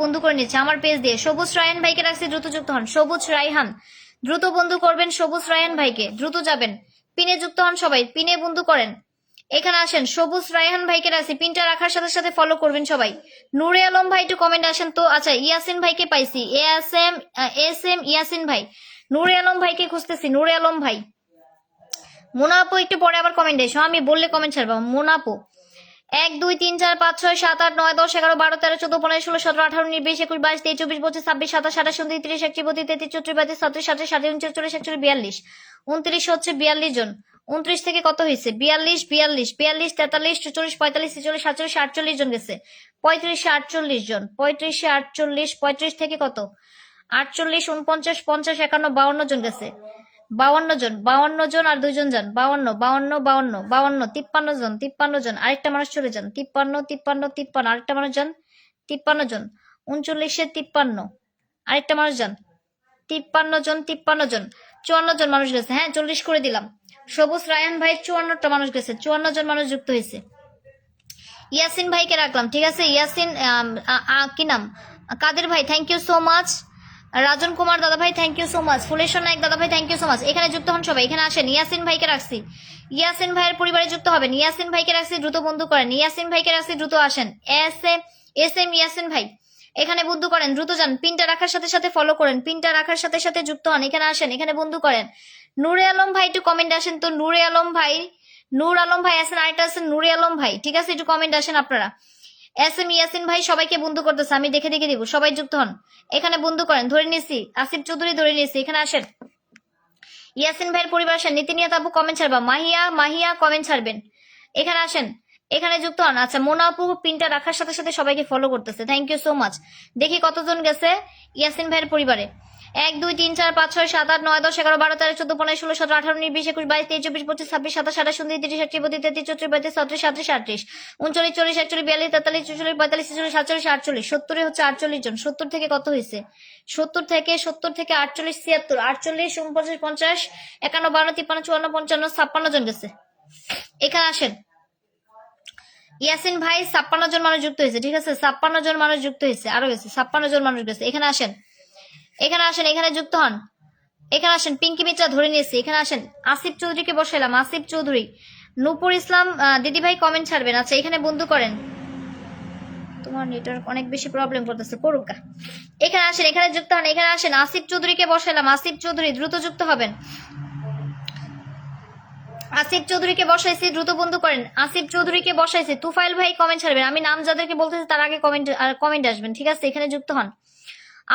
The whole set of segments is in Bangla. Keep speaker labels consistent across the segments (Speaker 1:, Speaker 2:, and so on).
Speaker 1: বন্ধু করে নিচ্ছে আমার পেজ দিয়ে। সবুজ রায়হান ভাইকে রাখছি, দ্রুত যুক্ত হন। সবুজ রায়হান দ্রুত বন্ধু করবেন, সবুজ রায়হান ভাইকে দ্রুত যাবেন। পিনে যুক্ত হন সবাই, পিনে বন্ধু করেন। এখানে আসেন, সবুজ রায়হান ভাইকে রাখছি, পিনটা রাখার সাথে সাথে ফলো করবেন সবাই। নূরে আলম ভাই একটু কমেন্ট আসেন তো। আচ্ছা, ইয়াসিন ভাইকে পাইছি, এস এম ইয়াসিন ভাই। নূরে আলম ভাইকে খুঁজতেছি, নূরে আলম ভাই। মোনা আপু একটু পরে আবার কমেন্ট এসো, আমি বললে কমেন্ট ছাড়বো। মোনা আপু 1 2 3 4 5 6 7 8 9 10 11 12 13 14 15 16 17 18 19 20 21 22 23 24 25 26 27 28 29 30 31 32 33 34 35 36 37 38 39 40 41 42 হচ্ছে 42 জন। 29 থেকে কত হয়েছে? 42 42 42 43 44 45 46 47 48 জন গেছে। 35 48 জন, 35 48 35 থেকে কত? 48 49 50 51 52 জন গেছে। 52 জন আর 2 জন যান। 52 52 52 52 53 জন, 53 জন আরেকটা মানুষ চলে যান। 53 53 53 আরেকটা মানুষ যান। 53 জন। 39 53 আরেকটা মানুষ যান। 53 জন 53 জন 54 জন মানুষ গেছে। হ্যাঁ, 40 করে দিলাম। সবুজ রায়হান ভাই 54টা মানুষ গেছে, 54 জন মানুষ যুক্ত হয়েছে। ইয়াসিন ভাইকে রাখলাম, ঠিক আছে। ইয়াসিন কি নাম? কাদের ভাই, thank you so much. Rajan Kumar দাদা ভাই, thank you so much. Phuleshwar Nayak দাদা ভাই, থ্যাংক ইউ সো মাচ। এখানে যুক্ত হন সবাই, এখানে আসেন। ইয়াসিন ভাইকে রাখছি, ইয়াসিন ভাইয়ের পরিবারে যুক্ত হবেন। ইয়াসিন ভাইকে রাখছি, দ্রুত বন্ধু করেন। ইয়াসিন ভাইকে রাখছি, দ্রুত আসেন। এস এম ইয়াসিন ভাই এখানে বন্ধু করেন, দ্রুত যান। পিনটা রাখার সাথে সাথে ফলো করেন, পিনটা রাখার সাথে সাথে যুক্ত হন। এখানে আসেন, এখানে বন্ধু করেন। নূরে আলম ভাই একটু কমেন্ট আসেন তো। নূরে আলম ভাই, নূর আলম ভাই আছেন, আরেকটা আছেন নূরে আলম ভাই, ঠিক আছে। একটু কমেন্ট আসেন আপনারা। এস এম ইয়াসিন ভাই সবাইকে বন্ধু করতেছে, আমি দেখে দেখে দিব। সবাই যুক্ত হন, এখানে বন্ধু করেন। ধরে নিছি, আসিফ চৌধুরী ধরে নিছি। এখানে আসেন, ইয়াসিন ভাইয়ের পরিবার আসেন। নীতিনিয়া তাবু কমেন্ট ছাড়বা। মাহিয়া মাহিয়া কমেন্ট ছাড়বেন। এখানে আসেন, এখানে যুক্ত হন। আচ্ছা, মোনা আপু পিনটা রাখার সাথে সাথে সবাইকে ফলো করতেছে, থ্যাংক ইউ সো মাচ। দেখি কতজন গেছে ইয়াসিন ভাইয়ের পরিবারে। 1 2 3 4 5 6 7 8 9 10 11 12 13 14 15 16 17 18 19 20 21 22 23 24 25 26 27 28 29 30 31 32 33 34 35 37 38 39 40 41 42 43 44 45 46 47 48 70 হচ্ছে 48 জন। 70 থেকে কত হয়েছে? 70 থেকে 48 76 48 49 50 51 52 53 54 55 56 জন গেছে। এখানে আসেন, ইয়াসিন ভাই 56 জন মানুষ যুক্ত হয়েছে, ঠিক আছে। 56 জন মানুষ যুক্ত হয়েছে, আরো গেছে 56 জন মানুষ গেছে। এখানে আসেন, এখানে আসেন, এখানে যুক্ত হন। এখানে আসেন, পিঙ্কি মিত্রা ধরে নিয়েছি। এখানে আসেন, আসিফ চৌধুরীকে বসাইলাম, আসিফ চৌধুরী। নূপুর ইসলাম দিদি ভাই কমেন্ট ছাড়বেন। আচ্ছা, এখানে বন্ধু করেন। তোমার নেটওয়ার্ক অনেক বেশি প্রবলেম করতেছে, করুক। এখানে আসেন, এখানে যুক্ত হন। এখানে আসেন, আসিফ চৌধুরীকে বসাইলাম। আসিফ চৌধুরী দ্রুত যুক্ত হবেন। আসিফ চৌধুরীকে বসাইছি, দ্রুত বন্ধু করেন। আসিফ চৌধুরীকে বসাইছি। তুফাইল ভাই কমেন্ট ছাড়বেন, আমি নাম যাদেরকে বলতেছি তার আগে কমেন্ট আসবেন, ঠিক আছে। এখানে যুক্ত হন।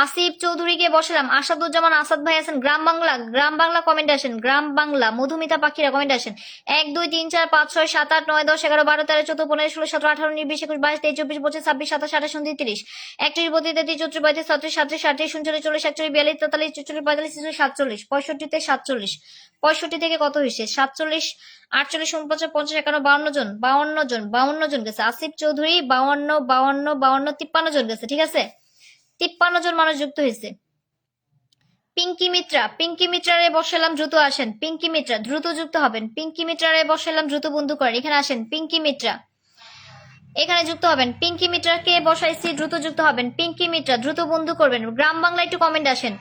Speaker 1: আসিফ চৌধুরীকে বসালাম। আসাদুজ্জামান আসাদ ভাই আছেন। গ্রাম বাংলা, গ্রাম বাংলা কমেন্ট আসেন। গ্রাম বাংলা মধুমিতা পাখিরা কমেন্ট আসেন। 1 2 3 4 5 6 7 8 9 10 11 12 13 14 15 16 17 18 19 20 21 22 23 24 25 26 27 28 29 30 31 32 33 34 35 36 37 38 39 40 41 42 43 44 45 46 47 65 তে 47 65 থেকে কত হয়েছে? 47 48 49 50 51 52 জন, 52 জন 52 জন গেছে। আসিফ চৌধুরী 52 52 52 53 জন গেছে, ঠিক আছে। 53 জন মানুষ যুক্ত হয়েছে। পিঙ্কি মিত্রা, পিঙ্কি মিত্রারে বসালাম, দ্রুত আসেন। পিঙ্কি মিত্রা দ্রুত যুক্ত হবেন। পিঙ্কি মিত্রারে বসালাম, দ্রুত বন্ধু করেন। এখানে আসেন, পিঙ্কি মিত্রা এখানে যুক্ত হবেন। পিঙ্কি মিত্রাকে বসাইছি, দ্রুত যুক্ত হবেন। পিঙ্কি মিত্রা দ্রুত বন্ধু করবেন। গ্রাম বাংলা একটু কমেন্ট আসেন।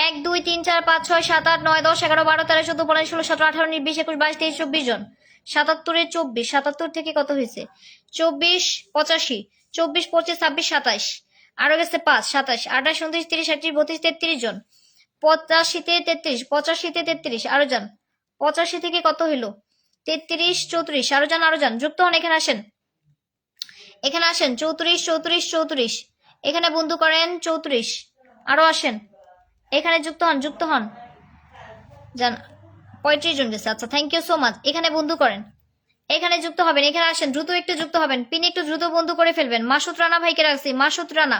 Speaker 1: 1 2 3 4 5 6 7 8 9 10 11 12 13 14 15 16 17 18 19 20 21 22 23 24 জন। 77 এর 24, 77 থেকে কত হয়েছে? 24 85 24 25 26 27 আরো গেছে 5 27 28 29 30 31 32 33 জন। 85 তে 33, 85 তে 33 আরো যান। 85 থেকে কত হইলো? 33 34 আরো যান, আরো যান, যুক্ত হন। এখানে আসেন, এখানে আসেন। 34 34 34 এখানে বন্ধু করেন। 34 আরো আসেন, এখানে যুক্ত হন, যুক্ত হন, যান। 35 জন গেছে। আচ্ছা, থ্যাংক ইউ সো মাচ। এখানে বন্ধু করেন, এখানে যুক্ত হবেন। এখানে আসেন, দ্রুত একটু যুক্ত হবেন। পিন একটু দ্রুত বন্ধু করে ফেলবেন। মাসুদ রানা ভাইকে রাখছি, মাসুদ রানা,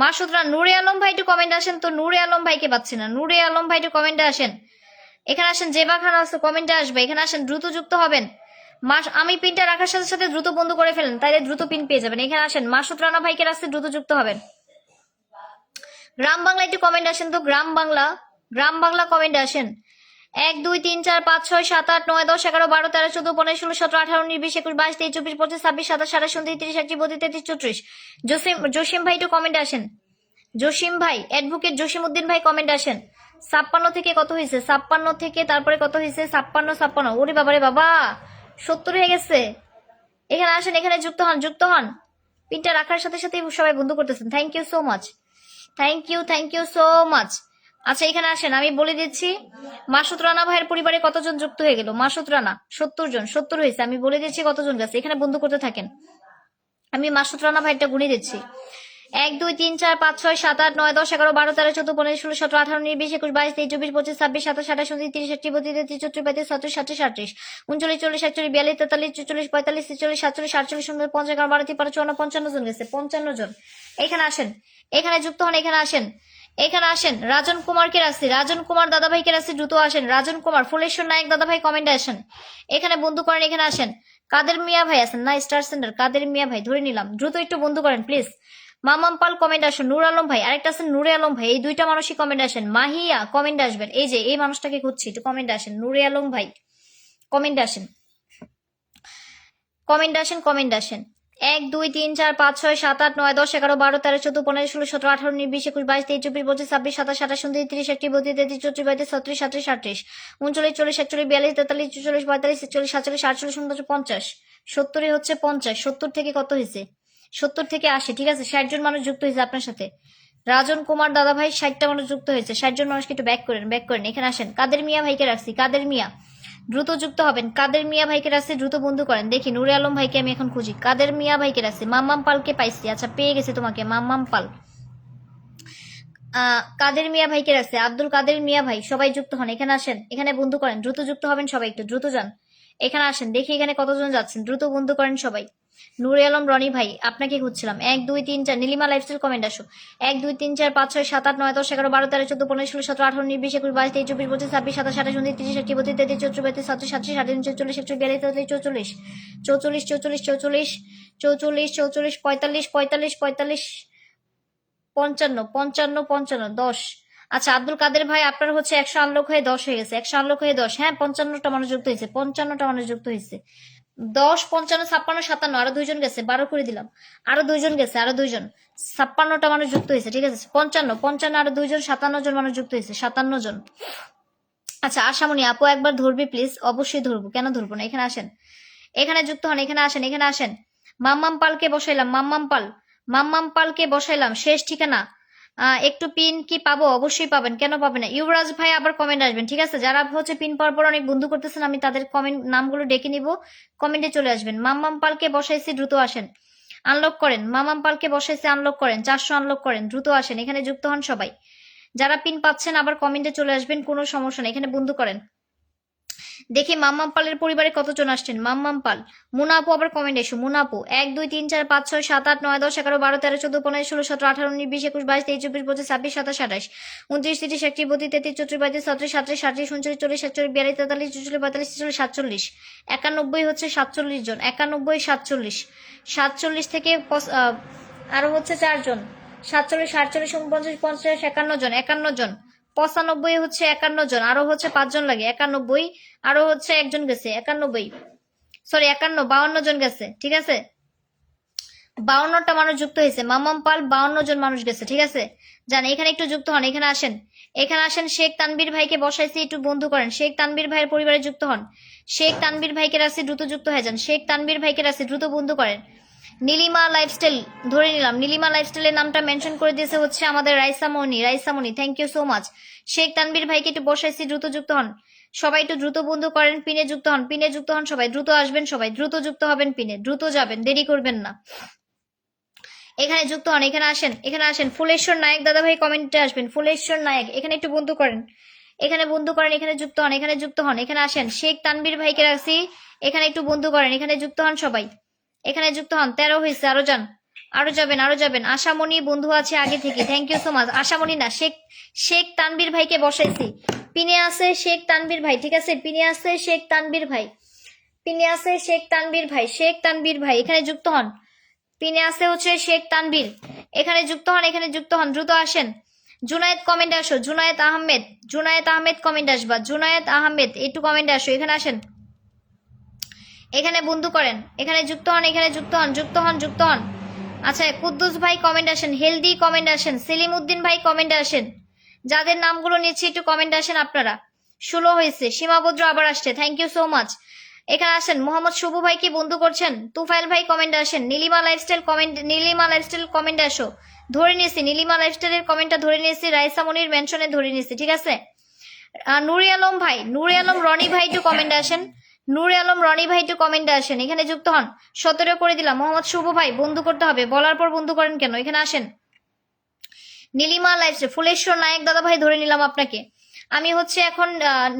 Speaker 1: মাসুদ রানা। নূরে আলম ভাই একটু কমেন্ট আসেন তো। নূরে আলম ভাইকে পাচ্ছি না। নূরে আলম ভাই একটু কমেন্টে আসেন। এখানে আসেন, জেবা খান আছে, কমেন্টে আসবে। এখানে আসেন, দ্রুত যুক্ত হবেন। আমি পিনটা রাখার সাথে সাথে দ্রুত বন্ধু করে ফেলেন, তাইলে দ্রুত পিন পেয়ে যাবেন। এখানে আসেন, মাসুদ রানা ভাইকে রাখছি, দ্রুত যুক্ত হবেন। গ্রাম বাংলা একটু কমেন্ট আসেন তো। গ্রাম বাংলা, গ্রাম বাংলা কমেন্ট আসেন। 1 2 3 4 5 6 7 8 9 10 11 12 13 14 15 16 17 18 19 20 21 22 23 24 25 26 27 28 29 30 31 32 33 34 জসিম ভাই একটু কমেন্ট আসেন। জসিম ভাই, অ্যাডভোকেট জসিম উদ্দিন ভাই কমেন্ট আসেন। 56 থেকে কত হয়েছে? 56 থেকে তারপরে কত হয়েছে? 56 56, ওরে বাবারে বাবা, 70 হয়ে গেছে। এখানে আসেন, এখানে যুক্ত হন, যুক্ত হন। পিনটা রাখার সাথে সাথে সবাই বন্ধু করতেছেন। Thank you so much, thank you so much. আচ্ছা এখানে আসেন, আমি বলে দিচ্ছি মাসুদ রানা ভাইয়ের পরিবারে কতজন যুক্ত হয়ে গেল। মাসুদ রানা 70 জন, 70 হয়েছে। আমি বলে দিচ্ছি কতজন গেছে, এখানে বন্ধু করতে থাকেন। আমি মাসুদ রানা ভাইটা গুনে দিচ্ছি। 1 2 3 4 5 6 7 8 9 10 11 12 13 14 15 16 17 18 19 20 21 22 23 24 25 26 27 28 29 30 31 32 33 34 35 36 37 38 39 40 41 42 43 44 45 46 47 48 49 50 11 12 13 14 55 জন গেছে, 55 জন। এখানে আসেন, এখানে যুক্ত হন, এখানে আসেন, এখানে আসেন। রাজন কুমারকে রাখছি, রাজন কুমার দাদা ভাইকে রাখছি, দ্রুত আসেন। রাজন কুমার, ফুলেশ্বর নায়ক দাদা ভাই কমেন্টে আসেন, এখানে বন্ধু করেন, এখানে আসেন। কাদের মিয়া ভাই আছেন না, স্টার সেন্টার কাদের মিয়া ভাই ধরে নিলাম, দ্রুত একটু বন্ধু করেন প্লিজ। মামাম পাল কমেন্ট আসেন। নূর আলম ভাই, আরেকটা আছেন নুরে আলম ভাই, এই দুইটা মানুষই কমেন্ট আসেন। মাহিয়া কমেন্ট আসবেন, এই যে এই মানুষটাকে খুঁজছি, একটু কমেন্ট আসেন। নুরে আলম ভাই কমেন্ট আসেন, কমেন্ট আসেন, কমেন্ট আসেন। 1 2 3 4 5 6 7 8 9 10 11 12 13 14 15 16 17 18 19 20 21 22 23 24 25 26 27 28 29 30 31 32 33 34 35 36 37 38 39 40 41 42 43 44 45 46 47 48 49 50 70 হচ্ছে 50। 70 থেকে কত হয়েছে? 70 থেকে 80, ঠিক আছে। 60 জন মানুষ যুক্ত হয়েছে আপনার সাথে। রাজন কুমার দাদা ভাই 60টা মানুষ যুক্ত হয়েছে। 60 জন মানুষকে একটু ব্যাক করেন, ব্যাক করেন। এখানে আসেন, কাদের মিয়া ভাইকে রাখছি, কাদের মিয়া দ্রুত যুক্ত হবেন। কাদের মিয়া ভাইকে রাখছি, দ্রুত বন্ধু করেন। দেখি নুরে আলম ভাইকে আমি এখন খুঁজি। কাদের মিয়া ভাইকে রাখছি, মাম্মাম পালকে পাইছি। আচ্ছা পেয়ে গেছি তোমাকে, মাম্মাম পাল। কাদের মিয়া ভাইকে রাখছে, আব্দুল কাদের মিয়া ভাই, সবাই যুক্ত হন। এখানে আসেন, এখানে বন্ধু করেন, দ্রুত যুক্ত হবেন সবাই, একটু দ্রুত যান। এখানে আসেন, দেখি এখানে কতজন যাচ্ছেন, দ্রুত বন্ধু করেন সবাই। নুরে আলম রনি ভাই, আপনাকে খুঁজছিলাম। 1 2 3 4 নীলিমা লাইফস্টাইল কমেন্ট আসো। 1 2 3 4 5 6 7 8 9 10 11 12 13 14 15 16 17 18 19 20 21 22 23 24 25 26 27 28 29 30 31 32 33 34 35 37 38 39 40 41 42 43 44 44 44 44 44 45 45 55 55 55 10। আচ্ছা আব্দুল কাদের ভাই, আপনার হচ্ছে 100 আনলক হয়ে 10 হয়ে গেছে, 100 আনলক হয়ে 10। হ্যাঁ 55টা মানুষ যুক্ত হয়েছে, 55টা মানুষ যুক্ত হয়েছে। 10 55 56 57, আরো 2 জন গেছে, 12 করে দিলাম। আরো 2 জন গেছে, আরো 2 জন। 56টা মানুষ যুক্ত হয়েছে, ঠিক আছে। 55 55 আরো 2 জন, 57 জন মানুষ যুক্ত হয়েছে, 57 জন। আচ্ছা আশামণি আপু একবার ধরবি প্লিজ। অবশ্যই ধরবো, কেন ধরবো না। এখানে আসেন, এখানে যুক্ত হন, এখানে আসেন, এখানে আসেন। মাম্মাম পালকে বসাইলাম, মাম্মাম পাল, মাম্মাম পালকে বসাইলাম। শেষ ঠিকানা একটু পিন কি পাবো? অবশ্যই পাবেন, কেন পাবেন না। ইউরাজ ভাই আবার কমেন্ট আসবেন, ঠিক আছে। যারা হচ্ছে পিন পাওয়ার পর অনেক বন্ধু করতেছেন, আমি তাদের কমেন্ট নামগুলো ডেকে নিব, কমেন্টে চলে আসবেন। মাম্মাম পালকে বসাইছি, দ্রুত আসেন, আনলক করেন। মামাম পালকে বসাইছে, আনলক করেন, 400 আনলক করেন, দ্রুত আসেন, এখানে যুক্ত হন সবাই। যারা পিন পাচ্ছেন আবার কমেন্টে চলে আসবেন, কোনো সমস্যা নেই, এখানে বন্ধু করেন। দেখি মাম্মাম পালের পরিবারে কতজন আসছেন। মাম্মাম পাল, মুনা আপু আবার কমেন্ট এসো। মুনা আপু 1 2 3 4 5 6 7 8 9 10 11 12 13 14 15 16 17 18 19 20 21 22 23 24 25 26 27 28 29 30 31 32 33 34 35 37 38 39 40 41 42 43 44 45 46 47 91 হচ্ছে 47 জন। 91 47 47 থেকে আরো হচ্ছে 4 জন। 47 48 49 50 51 জন, 51 জন। 95 হচ্ছে 51 জন, আরো হচ্ছে 5 জন লাগে। 91 আরো হচ্ছে একজন গেছে, 91 সরি 51 52 জন গেছে, ঠিক আছে। 52টা মানুষ যুক্ত হয়েছে। মামাম পাল 52 জন মানুষ গেছে, ঠিক আছে। জান এখানে একটু যুক্ত হন, এখানে আসেন, এখানে আসেন। শেখ তানবীর ভাইকে বসাইছি, একটু বন্ধু করেন। শেখ তানবীর ভাইয়ের পরিবারে যুক্ত হন। শেখ তানবীর ভাইকে রাখছি, দ্রুত যুক্ত হয়ে যান। শেখ তানবীর ভাইকে রাখছি, দ্রুত বন্ধু করেন। নীলিমা লাইফস্টাইল ধরে নিলাম, নীলিমা লাইফস্টাইলের নামটা মেনশন করে দিয়েছে হচ্ছে আমাদের Raisamoni. Raisamoni thank you so much. Sheikh Tanvir ভাইকে একটু বসাইছি, দ্রুত যুক্ত হন সবাই, একটু দ্রুত বন্ধু করেন। পিনে যুক্ত হন, পিনে যুক্ত হন সবাই, দ্রুত আসবেন সবাই, দ্রুত যুক্ত হবেন পিনে, দ্রুত যাবেন, দেরি করবেন না। এখানে যুক্ত হন, এখানে আসেন, এখানে আসেন। ফুলেশ্বর নায়ক দাদা ভাই কমেন্টে আসবেন। ফুলেশ্বর নায়ক, এখানে একটু বন্ধু করেন, এখানে বন্ধু করেন, এখানে যুক্ত হন, এখানে যুক্ত হন, এখানে আসেন। শেখ তানবীর ভাইকে রাখছি, এখানে একটু বন্ধু করেন, এখানে যুক্ত হন সবাই, এখানে যুক্ত হন। 13 হয়েছে, আরো যান, আরো যাবেন, আরো যাবেন। আশামণি বন্ধু আছে আগে থেকে, thank you so much. Ashamoni না, শেখ তানবীর ভাইকে বসাইছি। পিনে আছে শেখ তানবীর ভাই, ঠিক আছে। পিনে আছে শেখ তানবীর ভাই, পিনে আছে শেখ তানবীর ভাই, শেখ তানবীর ভাই এখানে যুক্ত হন। পিনে আছে হচ্ছে শেখ তানবীর, এখানে যুক্ত হন, এখানে যুক্ত হন, দ্রুত আসেন। জুনায়েদ কমেন্টে আসো, জুনায়েদ আহমেদ কমেন্ট আসবা, জুনায়েদ আহমেদ একটু কমেন্টে আসো, এখানে আসেন, এখানে বন্ধু করেন, এখানে যুক্ত হন, এখানে যুক্ত হন। আচ্ছা কুদ্দুস ভাই কমেন্ট আসেন, হেলদি কমেন্ট আসেন, সেলিম উদ্দিন ভাই কমেন্টে আসেন, যাদের নামগুলো নিচ্ছি একটু কমেন্টে আসেন আপনারা। 16 হয়েছে, সীমাবদ্র আবার আসছে, থ্যাংক ইউ সো মাচ। এখানে আসেন, মোহাম্মদ শুভ ভাই কি বন্ধু করছেন, তুফাইল ভাই কমেন্টে আসেন, নীলিমা লাইফস্টাইল কমেন্টে আসো, ধরে নিয়েছি নীলিমা লাইফস্টাইলের কমেন্টটা ধরে নিয়েছি, রাইসা মনির মেনশনে ধরে নিয়েছি, ঠিক আছে। নুরে আলম রনি ভাই একটু কমেন্টে আসেন, নুরে আলম রনি ভাই একটু কমেন্টে আসেন, এখানে যুক্ত হন। 17 করে দিলাম। মোহাম্মদ শুভ ভাই বন্ধু করতে হবে, বলার পর বন্ধু করেন কেন, এখানে আসেন। নীলিমা লাইফস্টাইল, ফুলেশ্বর নায়ক দাদা ভাই ধরে নিলাম আপনাকে। আমি হচ্ছে এখন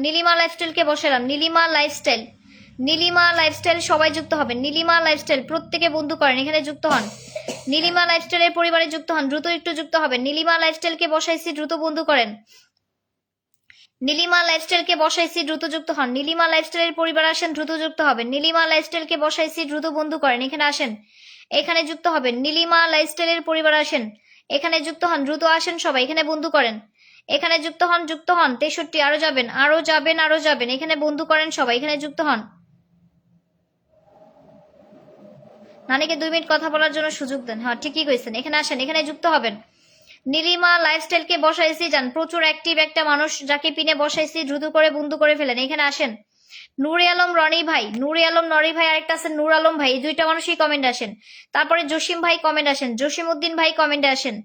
Speaker 1: নীলিমা লাইফস্টাইলকে বসালাম, নীলিমা লাইফস্টাইল সবাই যুক্ত হবেন, নীলিমা লাইফস্টাইল প্রত্যেকে বন্ধু করেন, এখানে যুক্ত হন। নীলিমা লাইফস্টাইলের পরিবারে যুক্ত হন, দ্রুত একটু যুক্ত হবেন। নীলিমা লাইফস্টাইলকে বসাইছি, দ্রুত বন্ধু করেন। নীলিমা লাইফস্টাইলকে বসাইছি, দ্রুত যুক্ত হন। নীলিমা লাইফস্টাইলের পরিবার আসেন, দ্রুত যুক্ত হবেন। নীলিমা লাইফস্টাইলকে বসাইছি, দ্রুত বন্ধু করেন, এখানে আসেন, এখানে যুক্ত হবেন। নীলিমা লাইফস্টাইলের পরিবার আসেন, এখানে যুক্ত হন, দ্রুত আসেন সবাই, এখানে বন্ধু করেন, এখানে যুক্ত হন। 63 আরো যাবেন, এখানে বন্ধু করেন সবাই, এখানে যুক্ত হন। নানিকে 2 মিনিট কথা বলার জন্য সুযোগ দেন, হ্যাঁ ঠিকই কইছেন, এখানে আসেন, এখানে যুক্ত হবেন। নীলিমা লাইফস্টাইলকে বসাইছি, যান, প্রচুর অ্যাক্টিভ একটা মানুষ যাকে পিনে বসাইছি, দ্রুত করে বন্ধু করে ফেলেন, এখানে আসেন। নুরে আলম রনি ভাই আরেকটা আছেন, নূর আলম ভাই, এই দুইটা মানুষই কমেন্ট আসেন। তারপরে জসিম ভাই কমেন্ট আসেন, জসিম উদ্দিন ভাই কমেন্টে আসেন,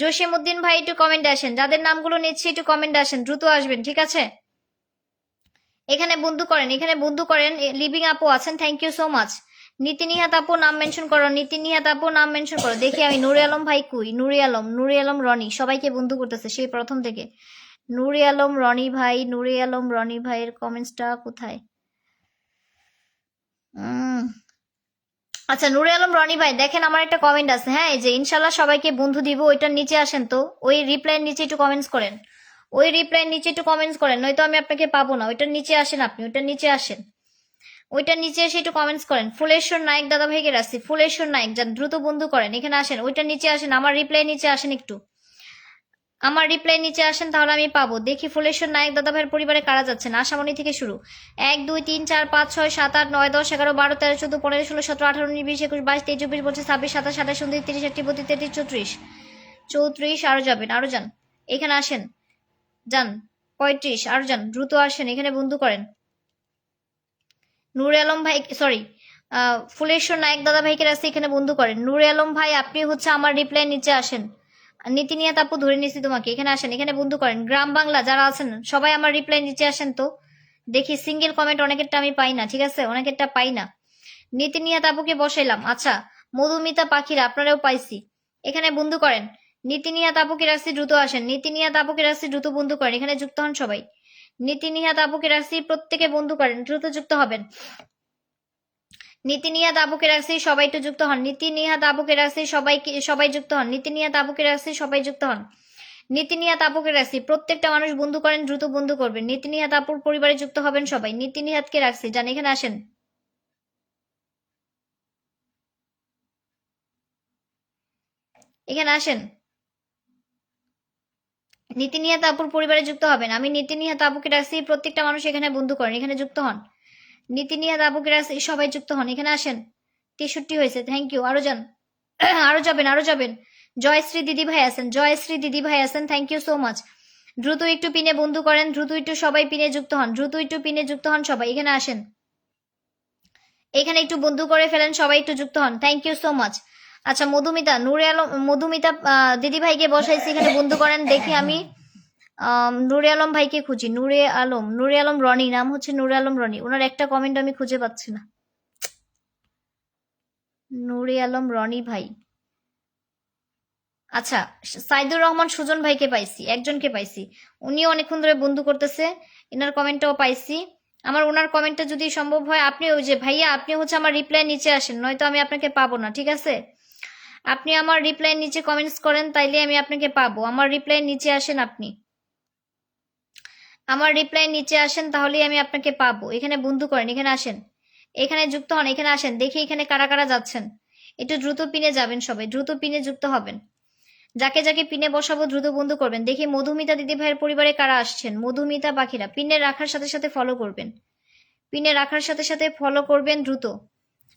Speaker 1: জসিম উদ্দিন ভাই একটু কমেন্টে আসেন, যাদের নামগুলো নিচ্ছি একটু কমেন্টে আসেন, দ্রুত আসবেন, ঠিক আছে। এখানে বন্ধু করেন, লিভিং আপু আছেন, থ্যাংক ইউ সো মাচ। নীতি নিহাত আপু নাম মেনশন করো, দেখি আমি। নুরে আলম ভাই কুই, নুরে আলম রনি সবাইকে বন্ধু করতেছে সেই প্রথম থেকে। নুরে আলম রনি ভাইয়ের কমেন্টসটা কোথায়? আচ্ছা নুরে আলম রনি ভাই দেখেন, আমার একটা কমেন্ট আছে, হ্যাঁ এই যে ইনশাল্লাহ সবাইকে বন্ধু দিব, ওইটার নিচে আসেন তো, ওই রিপ্লাইয়ের নিচে একটু কমেন্টস করেন, নয়তো আমি আপনাকে পাবো না। ওইটার নিচে আসেন, আপনি ওইটার নিচে আসেন, ওইটার নিচে এসে একটু কমেন্টস করেন। ফুলেশ্বর নায়ক দাদা ভাইকে রাখছি, ফুলেশ্বর নায়ক যান, দ্রুত বন্ধু করেন, এখানে আসেন, ওইটার নিচে আসেন, আমার রিপ্লাই নিচে আসেন একটু, তাহলে আমি পাবো। দেখি ফুলেশ্বর নায়ক দাদা ভাইয়ের পরিবারে কারা যাচ্ছেন। আশামণি থেকে শুরু, 1 2 3 4 5 6 7 8 9 10 11 12 13 14 15 16 17 18 19 20 21 22 23 24 25 26 27 28 29 30 31 32 33 34 আরো যান, এখানে আসেন, যান 35 আরো যান, দ্রুত আসেন, এখানে বন্ধু করেন। নূরে আলম ভাই, সরি, ফুলেশ্বর নায়ক দাদা ভাইকে রাস্তা, এখানে বন্ধু করেন। নূরে আলম ভাই আপনি হচ্ছে আমার রিপ্লাই নিচে আসেন। নীতি নিয়ে আপু ধরে নিয়েছি তোমাকে, এখানে আসেন, এখানে বন্ধু করেন। গ্রাম বাংলা যারা আছেন সবাই আমার রিপ্লাই নিচে আসেন তো, দেখি সিঙ্গেল কমেন্ট অনেকেরটা আমি পাই না, ঠিক আছে, অনেকেরটা পাই না। নীতি নিয়ে আপুকে বসাইলাম, আচ্ছা মধুমিতা পাখিরা আপনারাও পাইছি, এখানে বন্ধু করেন। নীতি নিয়ে আপুকে রাস্তি, দ্রুত আসেন, নীতি নিয়ে আপুকে রাস্তি, দ্রুত বন্ধু করেন, এখানে যুক্ত হন সবাই। নীতি নিহাত আপুকে রাখছি, প্রত্যেকে বন্ধু করেন, দ্রুত যুক্ত হবেন। নীতি নিহাত আপুকে রাখছি, সবাই একটু যুক্ত হন। নীতি নিহাত আপুকে রাখছি, সবাই যুক্ত হন। নীতি নিহাত আপুকে রাখছি, সবাই যুক্ত হন। নীতি নিহাত আপুকে রাখছি, প্রত্যেকটা মানুষ বন্ধু করেন, দ্রুত বন্ধু করবেন। নীতি নিহাত আপুর পরিবারে যুক্ত হবেন সবাই। নীতি নিহাতকে রাখছি, যান, এখানে আসেন, এখানে আসেন। নীতি নিহাত আপুর পরিবারে যুক্ত হবেন। আমি নীতি নিহাত আপুকে রাখছি, প্রত্যেকটা মানুষ এখানে বন্ধু করেন, এখানে যুক্ত হন। নীতি নিহাত আপুকে রাখছি, সবাই যুক্ত হন, এখানে আসেন। 63 হয়েছে, থ্যাংক ইউ, আরো যান, আরো যাবেন। জয়শ্রী দিদি ভাই আছেন, থ্যাংক ইউ সো মাচ। দ্রুত একটু পিনে বন্ধু করেন, দ্রুত একটু সবাই পিনে যুক্ত হন, সবাই এখানে আসেন, এখানে একটু বন্ধু করে ফেলেন, সবাই একটু যুক্ত হন, থ্যাংক ইউ সো মাচ। আচ্ছা মধুমিতা দিদি ভাইকে বসাইছি, এখানে বন্ধু করেন। দেখি আমি নুরে আলম ভাইকে খুঁজি, নুরে আলম রনি, নাম হচ্ছে নুরে আলম রনি, ওনার একটা কমেন্ট আমি খুঁজে পাচ্ছি না। নুরে আলম রনি ভাই, আচ্ছা সাইদুর রহমান সুজন ভাইকে পাইছি, একজনকে পাইছি, উনিও অনেকক্ষণ ধরে বন্ধু করতেছে, এনার কমেন্টটাও পাইছি। আমার ওনার কমেন্টটা যদি সম্ভব হয়, আপনি ওই যে ভাইয়া আপনি হচ্ছে আমার রিপ্লাই নিচে আসেন, নয়তো আমি আপনাকে পাবো না, ঠিক আছে। আপনি আমার রিপ্লাই নিচে কমেন্টস করেন, তাইলে আমি আপনাকে পাবো। আমার রিপ্লাই নিচে আসেন, আপনি আমার রিপ্লাই নিচে আসেন, তাহলেই আমি আপনাকে পাবো। এখানে বন্ধু করেন, এখানে আসেন, এখানে যুক্ত হন, এখানে আসেন, দেখি এখানে কারা কারা যাচ্ছেন। একটু দ্রুত পিনে যাবেন সবাই, দ্রুত পিনে যুক্ত হবেন। যাকে যাকে পিনে বসাবো দ্রুত বন্ধু করবেন। দেখি মধুমিতা দিদি ভাইয়ের পরিবারে কারা আসছেন। মধুমিতা পাখিরা পিনে রাখার সাথে সাথে ফলো করবেন, পিনে রাখার সাথে সাথে ফলো করবেন দ্রুত।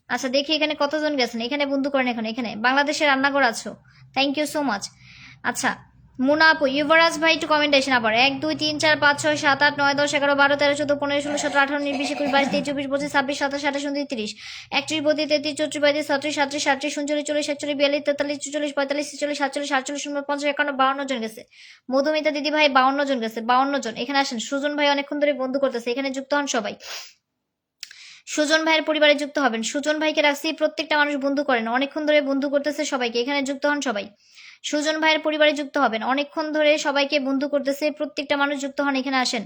Speaker 1: আচ্ছা দেখি এখানে কতজন গেছেন, এখানে বন্ধু করেন, এখানে বাংলাদেশের রান্নাঘর আছো, থ্যাংক ইউ সো মাচ। আচ্ছা মুনা আপু, ইউবরাজ ভাই একটু কমেন্ট আসেন আবার। 1 2 3 4 5 6 7 8 9 10 11 12 13 14 15 16 17 18 19 20 21 22 23 24 25 26 27 28 29 30 31 32 33 34 35 36 37 38 39 40 41 42 43 44 45 46 47 48 49 50 51 52 জন গেছে। মধুমিতা দিদি ভাই 52 জন গেছে, 52 জন। এখানে আসেন, সুজন ভাই অনেকক্ষণ ধরে বন্ধু করতেছে, এখানে যুক্ত হন সবাই। সুজন ভাইয়ের পরিবারে যুক্ত হবেন। সুজন ভাইকে রাখছি, প্রত্যেকটা মানুষ বন্ধু করেন, অনেকক্ষণ ধরে বন্ধু করতেছে সবাইকে, এখানে যুক্ত হন সবাই। সুজন ভাইয়ের পরিবারে যুক্ত হবেন, অনেকক্ষণ ধরে সবাইকে বন্ধু করতেছে, প্রত্যেকটা মানুষ যুক্ত হন, এখানে আসেন,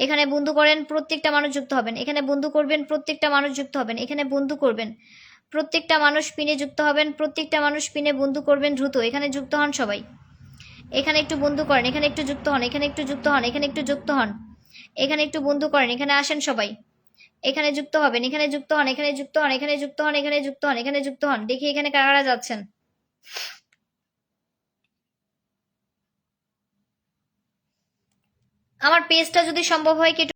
Speaker 1: এখানে বন্ধু করেন, প্রত্যেকটা মানুষ যুক্ত হবেন, এখানে বন্ধু করবেন, প্রত্যেকটা মানুষ যুক্ত হবেন, এখানে বন্ধু করবেন, প্রত্যেকটা মানুষ পিনে যুক্ত হবেন, প্রত্যেকটা মানুষ পিনে বন্ধু করবেন দ্রুত, এখানে যুক্ত হন সবাই। এখানে একটু বন্ধু করেন, এখানে একটু যুক্ত হন, এখানে একটু যুক্ত হন, এখানে একটু যুক্ত হন, এখানে একটু বন্ধু করেন, এখানে আসেন সবাই, এখানে যুক্ত হবেন, এখানে যুক্ত হন, এখানে যুক্ত হন, এখানে যুক্ত হন, এখানে যুক্ত হন, এখানে যুক্ত হন। দেখি এখানে কারা যাচ্ছেন। আমার পেজটা যদি সম্ভব হয় কি একটু